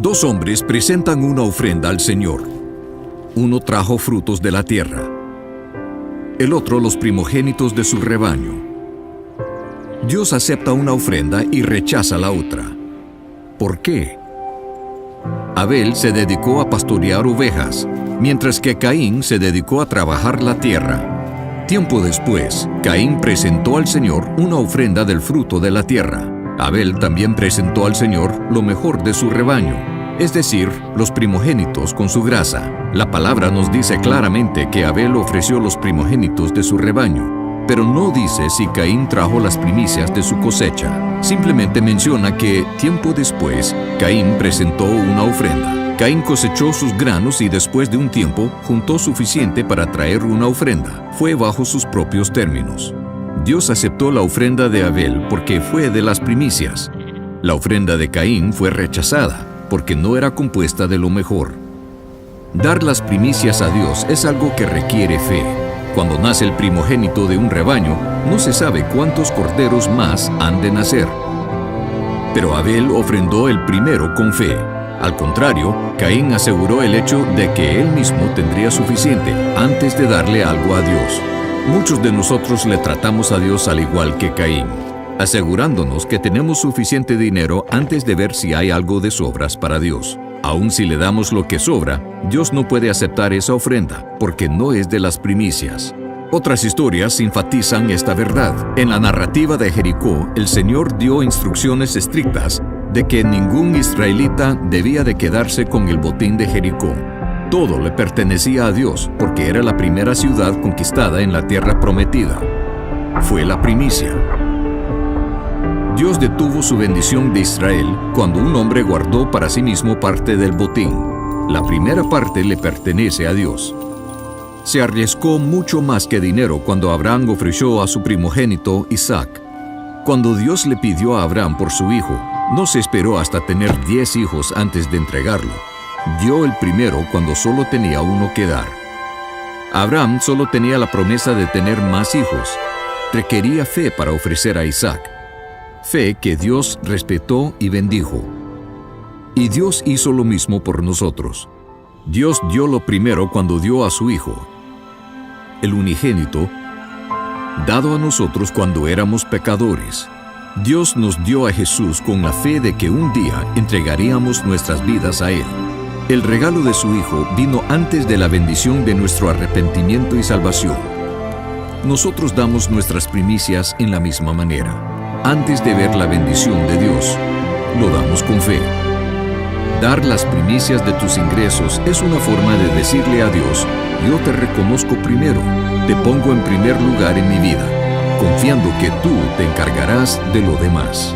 Dos hombres presentan una ofrenda al Señor. Uno trajo frutos de la tierra, el otro los primogénitos de su rebaño. Dios acepta una ofrenda y rechaza la otra. ¿Por qué? Abel se dedicó a pastorear ovejas, mientras que Caín se dedicó a trabajar la tierra. Tiempo después, Caín presentó al Señor una ofrenda del fruto de la tierra. Abel también presentó al Señor lo mejor de su rebaño, es decir, los primogénitos con su grasa. La palabra nos dice claramente que Abel ofreció los primogénitos de su rebaño, pero no dice si Caín trajo las primicias de su cosecha. Simplemente menciona que, tiempo después, Caín presentó una ofrenda. Caín cosechó sus granos y después de un tiempo juntó suficiente para traer una ofrenda. Fue bajo sus propios términos. Dios aceptó la ofrenda de Abel porque fue de las primicias. La ofrenda de Caín fue rechazada porque no era compuesta de lo mejor. Dar las primicias a Dios es algo que requiere fe. Cuando nace el primogénito de un rebaño, no se sabe cuántos corderos más han de nacer. Pero Abel ofrendó el primero con fe. Al contrario, Caín aseguró el hecho de que él mismo tendría suficiente antes de darle algo a Dios. Muchos de nosotros le tratamos a Dios al igual que Caín, asegurándonos que tenemos suficiente dinero antes de ver si hay algo de sobras para Dios. Aun si le damos lo que sobra, Dios no puede aceptar esa ofrenda, porque no es de las primicias. Otras historias enfatizan esta verdad. En la narrativa de Jericó, el Señor dio instrucciones estrictas de que ningún israelita debía de quedarse con el botín de Jericó. Todo le pertenecía a Dios, porque era la primera ciudad conquistada en la tierra prometida. Fue la primicia. Dios detuvo su bendición de Israel cuando un hombre guardó para sí mismo parte del botín. La primera parte le pertenece a Dios. Se arriesgó mucho más que dinero cuando Abraham ofreció a su primogénito Isaac. Cuando Dios le pidió a Abraham por su hijo, no se esperó hasta tener 10 hijos antes de entregarlo. Dio el primero cuando solo tenía uno que dar. Abraham solo tenía la promesa de tener más hijos. Requería fe para ofrecer a Isaac. Fe que Dios respetó y bendijo. Y Dios hizo lo mismo por nosotros. Dios dio lo primero cuando dio a su Hijo, el unigénito, dado a nosotros cuando éramos pecadores. Dios nos dio a Jesús con la fe de que un día entregaríamos nuestras vidas a Él. El regalo de su Hijo vino antes de la bendición de nuestro arrepentimiento y salvación. Nosotros damos nuestras primicias en la misma manera. Antes de ver la bendición de Dios, lo damos con fe. Dar las primicias de tus ingresos es una forma de decirle a Dios: yo te reconozco primero, te pongo en primer lugar en mi vida, confiando que tú te encargarás de lo demás.